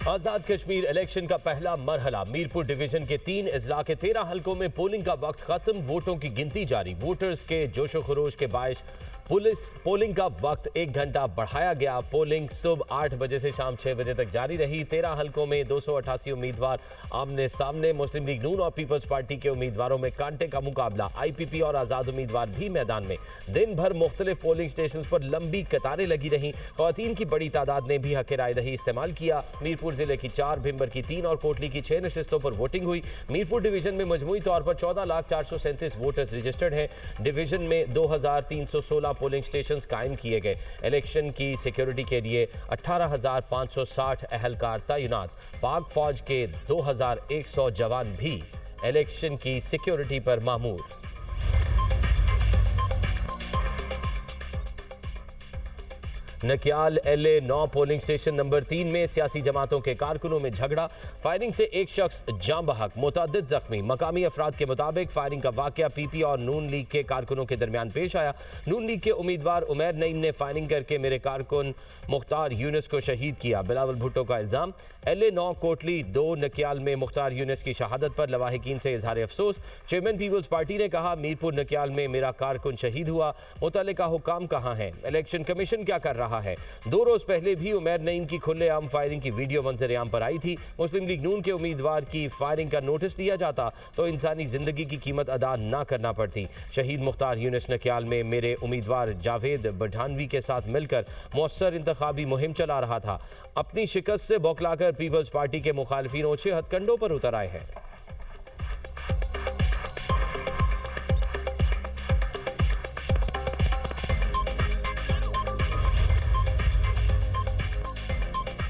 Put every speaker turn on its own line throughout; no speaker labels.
आजाद Kashmir election का पहला मरहला Mirpur division के 3 अजला के 13 हलकों में पोलिंग का वक्त खत्म। वोटों की गिनती जारी। वोटर्स के जोशो खरोश के बायस पोलिंग का वक्त 1 घंटा बढ़ाया गया। पोलिंग सुबह 8 बजे से शाम 6 बजे तक जारी रही। 13 हलकों में 288 उम्मीदवार आमने सामने। मुस्लिम लीग नून और पीपल्स पार्टी के उम्मीदवारों में कांटे का मुकाबला। IPP और आजाद उम्मीदवार भी मैदान में। दिन भर मुख्तलिफ पोलिंग स्टेशन पर लंबी कतारें लगी रहीं। खवातीन की बड़ी तादाद ने भी हक राय दही इस्तेमाल किया। मीरपुर जिले की 4, भिंबर की 3 और कोटली की 6 नशिस्तों पर वोटिंग हुई। मीरपुर डिवीजन में मजमूई तौर पर 14,437 वोटर्स रजिस्टर्ड हैं। डिवीजन में 2,316 पोलिंग स्टेशंस कायम किए गए। इलेक्शन की सिक्योरिटी के लिए 18,560 अहलकार तैनात। पाक फौज के 2,100 जवान भी इलेक्शन की सिक्योरिटी पर मामूर। Nakyal LA 9 polling station number 3 में सियासी जमातों के कारकुनों में झगड़ा। फायरिंग से एक शख्स जाँ बहक, मुतअद्दिद जख्मी। मकामी अफराद के मुताबिक फायरिंग का वाकया PP और नून लीग के कारकुनों के दरमियान पेश आया। नून लीग के उम्मीदवार उमैर नईम ने फायरिंग करके मेरे कारकुन मुख्तार यूनुस को शहीद किया। बिलावल भुट्टो का इल्जाम। LA 9 कोटली 2 नकियाल में मुख्तार यूनुस की शहादत पर लवाहिकीन से इजहार अफसोस। चेयरमैन पीपल्स पार्टी ने कहा, मीरपुर नकियाल में मेरा कारकुन शहीद हुआ। मुतल्लिका हुकाम कहाँ है? इलेक्शन कमीशन क्या कर रहा है? 2 रोज पहले भी उमैर नईम की खुलेआम फायरिंग की वीडियो मंजर-ए-आम पर आई थी। मुस्लिम लीग नून के उम्मीदवार की फायरिंग का नोटिस दिया जाता तो इंसानी जिंदगी की कीमत अदा ना करना पड़ती। शहीद मुख्तार यूनुस नकियाल में मेरे उम्मीदवार जावेद बढ़ानवी के साथ मिलकर मौसर इंतखाबी मुहिम चला रहा था। अपनी शिकस्त से बौखलाकर पीपल्स पार्टी के मुखालिफिन ओछे हथकंडों पर उतर आए हैं।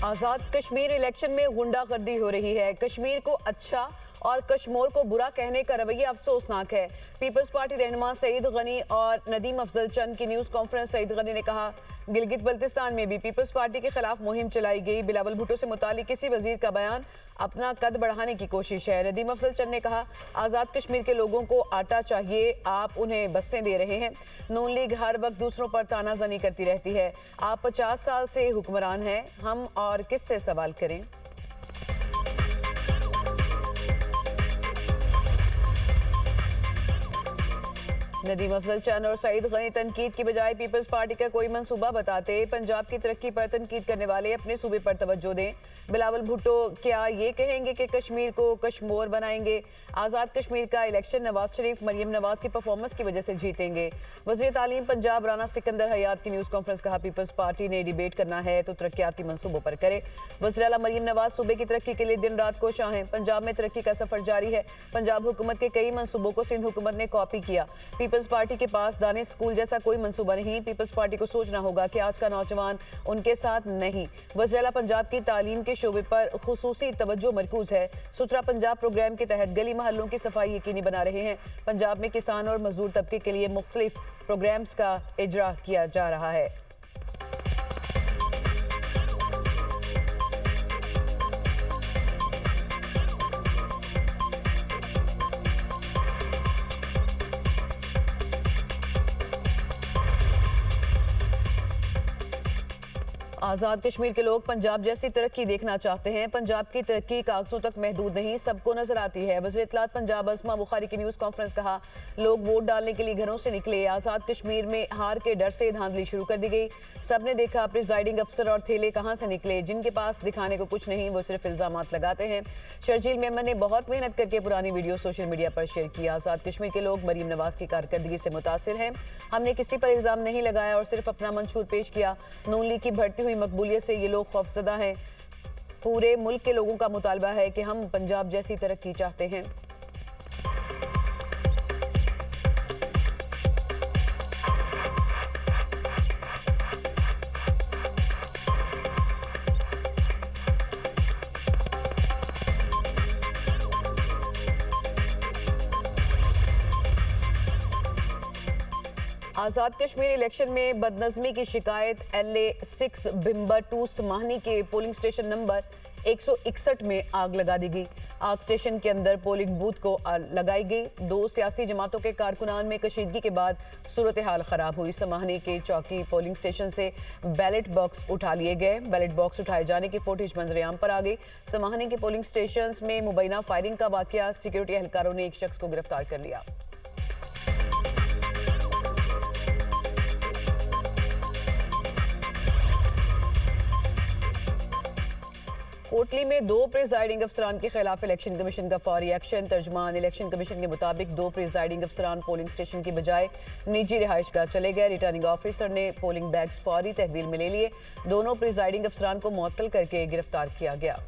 आजाद कश्मीर इलेक्शन में गुंडागर्दी हो रही है। कश्मीर को अच्छा और कश्मीर को बुरा कहने का रवैया अफसोसनाक है। पीपल्स पार्टी रहनुमा सईद गनी और नदीम अफजल चंद की न्यूज़ कॉन्फ्रेंस। सईद गनी ने कहा, गिलगित बल्तिस्तान में भी पीपल्स पार्टी के खिलाफ मुहिम चलाई गई। बिलावल भुट्टो से मुतालिक किसी वजीर का बयान अपना कद बढ़ाने की कोशिश है। नदीम अफजल चंद ने कहा, आज़ाद कश्मीर के लोगों को आटा चाहिए, आप उन्हें बसें दे रहे हैं। नून लीग हर वक्त दूसरों पर तानाजनी करती रहती है। आप 50 साल से हुक्मरान हैं, हम और किससे सवाल करें? नदीम अफजल चंद और सईद गनी तनकीद की बजाय पीपल्स पार्टी का कोई मंसूबा बताते। पंजाब की तरक्की पर तनकीद करने वाले अपने सूबे पर तवज्जो दें। बिलावल भुट्टो क्या ये कहेंगे कि कश्मीर को कश्मोर बनाएंगे? आज़ाद कश्मीर का इलेक्शन नवाज शरीफ मरियम नवाज की परफॉर्मेंस की वजह से जीतेंगे। वज़ीर तालीम पंजाब राना सिकंदर हयात की न्यूज़ कॉन्फ्रेंस। कहा, पीपल्स पार्टी ने डिबेट करना है तो तरक्याती मंसूबों पर करे। वज़ीर आला मरियम नवाज सूबे की तरक्की के लिए दिन रात कोशां हैं। पंजाब में तरक्की का सफर जारी है। पंजाब हुकूमत के कई मंसूबों को सिंध हुकूमत ने कॉपी किया। पीपल्स पार्टी के पास दानिश स्कूल जैसा कोई मंसूबा नहीं। पीपल्स पार्टी को सोचना होगा कि आज का नौजवान उनके साथ नहीं। वज़ीर आला पंजाब की तालीम के शोबे पर खुसूसी तवज्जो मरकूज है। सुथरा पंजाब प्रोग्राम के तहत गली महलों की सफाई यकीनी बना रहे हैं। पंजाब में किसान और मजदूर तबके के लिए मुख्तलिफ प्रोग्राम्स का इजरा किया जा रहा है। आज़ाद कश्मीर के लोग पंजाब जैसी तरक्की देखना चाहते हैं। पंजाब की तरक्की कागजों तक महदूद नहीं, सबको नजर आती है। वज़ीर इत्तलात पंजाब अस्मा बुखारी की न्यूज़ कॉन्फ्रेंस। कहा, लोग वोट डालने के लिए घरों से निकले। आज़ाद कश्मीर में हार के डर से धांधली शुरू कर दी गई। सबने देखा प्रिजाइडिंग अफसर और थेले कहाँ से निकले। जिनके पास दिखाने को कुछ नहीं, वो सिर्फ इल्जामात लगाते हैं। शर्जील मेमन ने बहुत मेहनत करके पुरानी वीडियो सोशल मीडिया पर शेयर की। आज़ाद कश्मीर के लोग मरीम नवाज की कारकर्दगी से मुतासिर हैं। हमने किसी पर इल्जाम नहीं लगाया और सिर्फ अपना मंशूर पेश किया। नून लीग की बढ़ती हुई मकबूलियत से ये लोग खौफजदा हैं। पूरे मुल्क के लोगों का मुतालबा है कि हम पंजाब जैसी तरक्की चाहते हैं। आज़ाद कश्मीर इलेक्शन में बदनज़मी की शिकायत LA 6 भिंबर 2 समाहनी के पोलिंग स्टेशन नंबर 161 में आग लगा दी गई। आग स्टेशन के अंदर पोलिंग बूथ को लगाई गई। 2 सियासी जमातों के कारकुनान में कशीदगी के बाद सूरत हाल खराब हुई। समाहनी के चौकी पोलिंग स्टेशन से बैलेट बॉक्स उठा लिए गए। बैलेट बॉक्स उठाए जाने की फुटेज मंजरेआम पर आ गई। समाहनी के पोलिंग स्टेशन में मुबैना फायरिंग का वाकया, सिक्योरिटी एहलकारों ने एक शख्स को गिरफ्तार कर लिया। कोटली में 2 प्रिजाइडिंग अफसरान के खिलाफ इलेक्शन कमीशन का फौरी एक्शन। तर्जुमान इलेक्शन कमीशन के मुताबिक 2 प्रिजाइडिंग अफसरान पोलिंग स्टेशन की बजाय निजी रिहाइशगाह चले गए। रिटर्निंग ऑफिसर ने पोलिंग बैग्स फौरी तहवील में ले लिए। दोनों प्रिजाइडिंग अफसरान को मुअत्तल करके गिरफ्तार किया गया।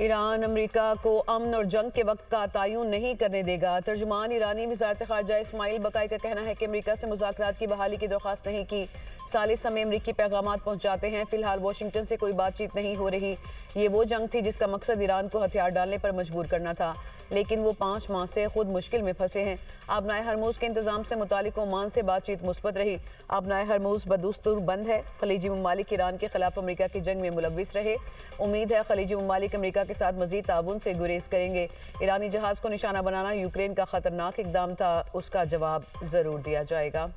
ईरान अमेरिका को अमन और जंग के वक्त का तयन नहीं करने देगा। तर्जुमान ईरानी वज़ारत ख़ारजा इस्माइल बकाई का कहना है कि अमेरिका से मुज़ाकरात की बहाली की दरख्वास्त नहीं की। सालिस हमें अमेरिकी पैगाम पहुंचाते हैं। फिलहाल वाशिंगटन से कोई बातचीत नहीं हो रही। ये वो जंग थी जिसका मकसद ईरान को हथियार डालने पर मजबूर करना था, लेकिन वो 5 माह से खुद मुश्किल में फंसे हैं। आबनाए हरमुज़ के इंतजाम से मुतालिक ओमान से बातचीत मुस्बत रही। आबनाए हरमुज़ बदस्तूर बंद है। खलीजी ममालिक ईरान के खिलाफ अमेरिका की जंग में मुलविस रहे। उम्मीद है खलीजी ममालिक अमेरिका के साथ मजीद ताउन से गुरेज करेंगे। ईरानी जहाज को निशाना बनाना यूक्रेन का खतरनाक इकदाम था, उसका जवाब जरूर दिया जाएगा।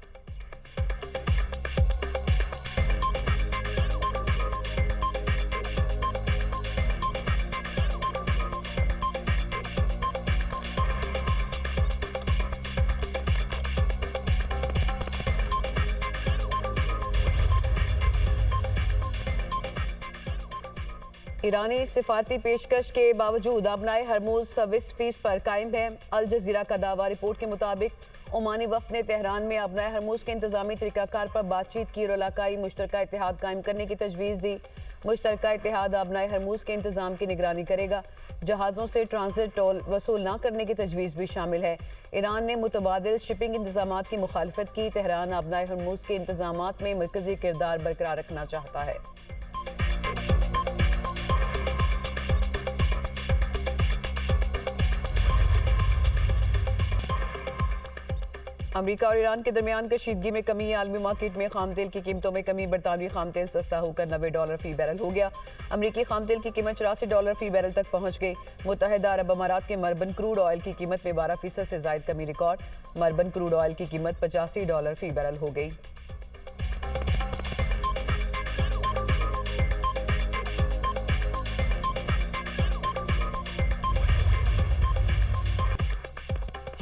ईरानी सिफारती पेशकश के बावजूद आबनाए हरमुज़ 26% पर कायम है। अल जज़ीरा का दावा। रिपोर्ट के मुताबिक ओमानी वफ़द ने तेहरान में आबनाए हरमुज़ के इंतजामी तरीक़ाकार पर बातचीत की और इलाकाई मुश्तरका इत्तेहाद कायम करने की तजवीज़ दी। मुश्तरका इत्तेहाद आबनाए हरमुज़ के इंतजाम की निगरानी करेगा। जहाज़ों से ट्रांजिट टोल वसूल न करने की तजवीज़ भी शामिल है। ईरान ने मुतबादिल शिपिंग इंतजामात की मुखालफत की। तेहरान आबनाए हरमुज़ के इंतजामात में मरकज़ी किरदार बरकरार रखना चाहता है। अमेरिका और ईरान के दरमियान कशीदगी में कमी। आलमी मार्केट में खाम तेल की कीमतों में कमी। बरतानवी खाम तेल सस्ता होकर $90 फी बैरल हो गया। अमेरिकी खाम तेल की कीमत $84 फी बैरल तक पहुंच गई। मुत्तहिदा अरब अमारात के मरबन क्रूड ऑयल की कीमत में 12% से जायद कमी रिकॉर्ड। मरबन क्रूड ऑयल की कीमत $85 फी बैरल हो गई।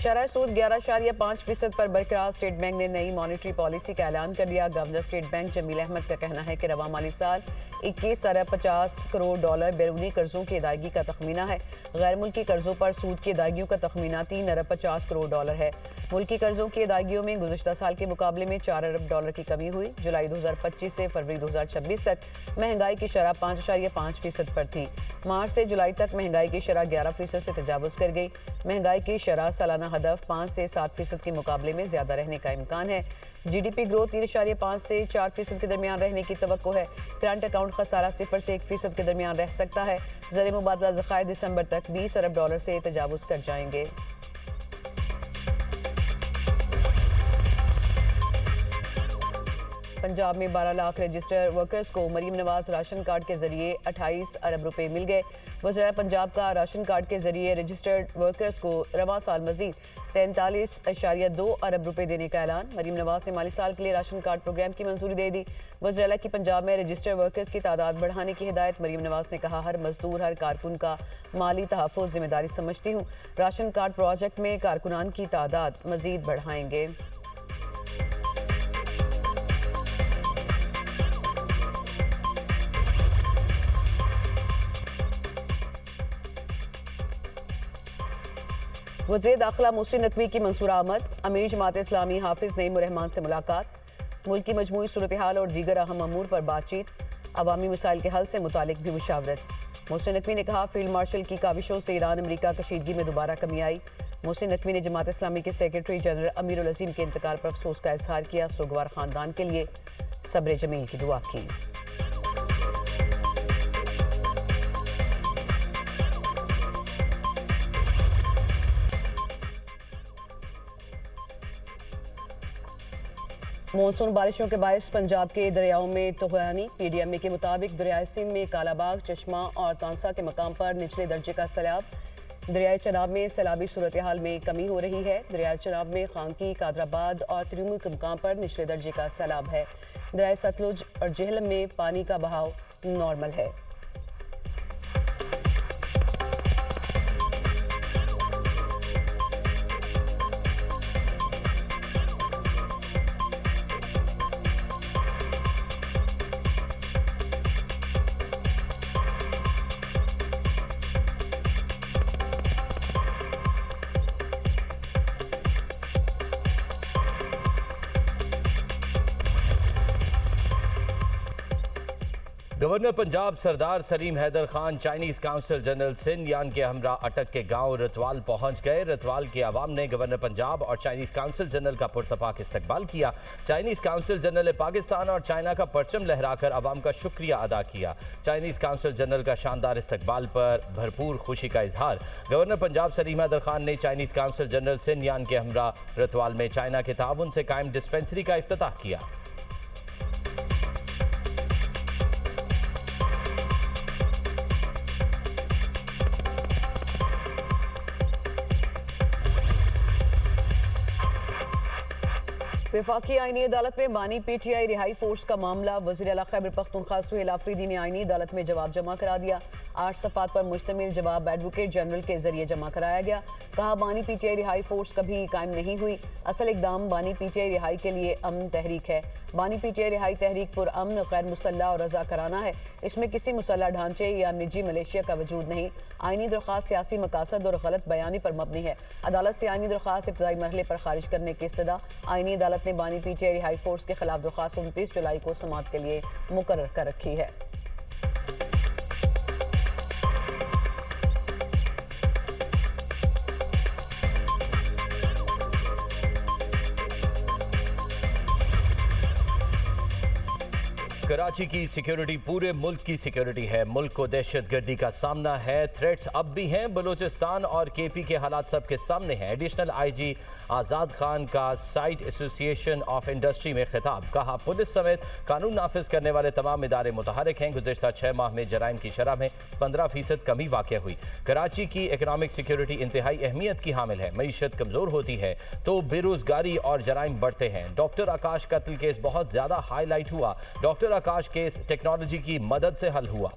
शरह सूद 11.5% पर बरकरार। स्टेट बैंक ने नई मॉनेटरी पॉलिसी का ऐलान कर दिया। Governor state bank Jamil Ahmed का कहना है कि रवा माली साल 21.50 करोड़ बैरूनी कर्जों की अदायगी का तखमीना है। गैर मुल्की कर्जों पर सूद की अदायगियों का तखमीना $3.50 करोड़ है। मुल्की कर्जों की अदायगियों में गुज़श्ता साल के मुकाबले में $4 अरब की कमी हुई। जुलाई 2025 से फरवरी 2026 तक महंगाई की शरह 5.5% पर थी। मार्च से जुलाई तक महंगाई की शरह 11% से तजावुज़ कर गई। महंगाई की शरह सालाना हदफ 5 से 7% के मुकाबले में ज़्यादा रहने का इम्कान है। GDP ग्रोथ 3.5 से 4% के दरमियान रहने की तवक्को है। करंट अकाउंट खसारा 0 से 1% के दरमियान रह सकता है। ज़र मुबादला ज़खायर दिसंबर तक $20 अरब से तजावुज़ कर जाएंगे। पंजाब में 12 लाख रजिस्टर्ड वर्कर्स को मरीम नवाज राशन कार्ड के जरिए 28 अरब रुपए मिल गए। वज़ीर पंजाब का राशन कार्ड के जरिए रजिस्टर्ड वर्कर्स को रवां साल मजीद 43.2 अरब रुपए देने का ऐलान। मरीम नवाज ने माली साल के लिए राशन कार्ड प्रोग्राम की मंजूरी दे दी। वज़ीर आला की पंजाब में रजिस्टर्ड वर्कर्स की तादाद बढ़ाने की हिदायत। मरीम नवाज ने कहा, हर मजदूर हर कारकुन का माली तहफ़्फ़ुज़ जिम्मेदारी समझती हूँ। राशन कार्ड प्रोजेक्ट में कारकुनान की तादाद मजीद बढ़ाएंगे। वज़ीर दाखिला मोहसिन नकवी की मंसूर आमद। अमीर जमात इस्लामी हाफिज़ नईम रहमान से मुलाकात। मुल्क की मजमूई सूरत हाल और दीगर अहम अमूर पर बातचीत। अवामी मसाइल के हल से मुतालिक भी मुशावरत। मोहसिन नकवी ने कहा, फील्ड मार्शल की काविशों से ईरान अमरीका कशीदगी में दोबारा कमी आई। मोहसिन नकवी ने जमात इस्लामी के सेक्रेटरी जनरल अमीरुल अज़ीम के इंतकाल पर अफसोस का इजहार किया। सुगवार खानदान के लिए सब्र जमील की दुआ की। मानसून बारिशों के बायस पंजाब के दरियाओं में तूफानी। पीडीएमए के मुताबिक दरियाए सिंध में कालाबाग, चश्मा और तांसा के मकाम पर निचले दर्जे का सैलाब। दरियाए चनाब में सैलाबी सूरत हाल में कमी हो रही है। दरियाए चनाब में खांकी, कादराबाद और त्रिमुल के मकाम पर निचले दर्जे का सैलाब है। दरियाए सतलुज और जेहलम में पानी का बहाव नॉर्मल है।
Governor Punjab Sardar Salim Haider Khan Chinese council general Sindh के हमरा अटक के गांव रतवाल पहुंच गए। रतवाल के अवाम ने गवर्नर पंजाब और चाइनीज काउंसिल जनरल का पुरतपाक इस्तकबाल किया। चाइनीज काउंसिल जनरल ने पाकिस्तान और चाइना का परचम लहराकर अवाम का शुक्रिया अदा किया। चाइनीज काउंसिल जनरल का शानदार इस्तकबाल पर भरपूर खुशी का इजहार। गवर्नर पंजाब सलीम हैदर खान ने चाइनीज काउंसिल जनरल सिंध के हमरा रतवाल में चाइना के ताउन से कायम डिस्पेंसरी का इफ्तिताह किया।
वफाकी आईनी अदालत में बानी पीटीआई रिहाई फोर्स का मामला। वज़ीर आला खैबर पख्तूनख्वा सुहेल आफरीदी ने आईनी अदालत में जवाब जमा करा दिया। 8 सफ़ात पर मुश्तमिल जवाब एडवोकेट जनरल के जरिए जमा कराया गया। कहा, बानी पीटीआई रिहाई फोर्स कभी कायम नहीं हुई। असल इकदाम बानी पीटीआई रिहाई के लिए अमन तहरीक है। बानी पीटीआई रिहाई तहरीक पुरअमन, गैर मुसल्लह और रजा कराना है। इसमें किसी मुसल्लह ढांचे या निजी मलेशिया का वजूद नहीं। आईनी दरख्वास्त सियासी मकासद और गलत बयानी पर मबनी है। अदालत से आईनी दरख्वास्त इब्तदाई मरहले पर खारिज करने की इस्तदा। आईनी अदालत ने बानी पीटीआई रिहाई फोर्स के खिलाफ दरख्वास्त 29 जुलाई को समाअत के लिए मुकर्रर कर रखी है।
कराची की सिक्योरिटी पूरे मुल्क की सिक्योरिटी है। मुल्क को दहशतगर्दी का सामना है। थ्रेट्स अब भी हैं। बलूचिस्तान और केपी के हालात सबके सामने हैं। एडिशनल आईजी आज़ाद खान का साइट एसोसिएशन ऑफ इंडस्ट्री में खिताब। कहा, पुलिस समेत कानून नाफिज करने वाले तमाम इदारे मुतहरिक हैं। गुज़िश्ता 6 माह में जराइम की शरह में 15% कमी वाक़ हुई। कराची की इकनॉमिक सिक्योरिटी इंतहाई अहमियत की हामिल है। मईशत कमज़ोर होती है तो बेरोज़गारी और जराइम बढ़ते हैं। डॉक्टर आकाश कत्ल केस बहुत ज़्यादा हाईलाइट हुआ। डॉक्टर आकाश केस टेक्नोलॉजी की मदद से हल हुआ।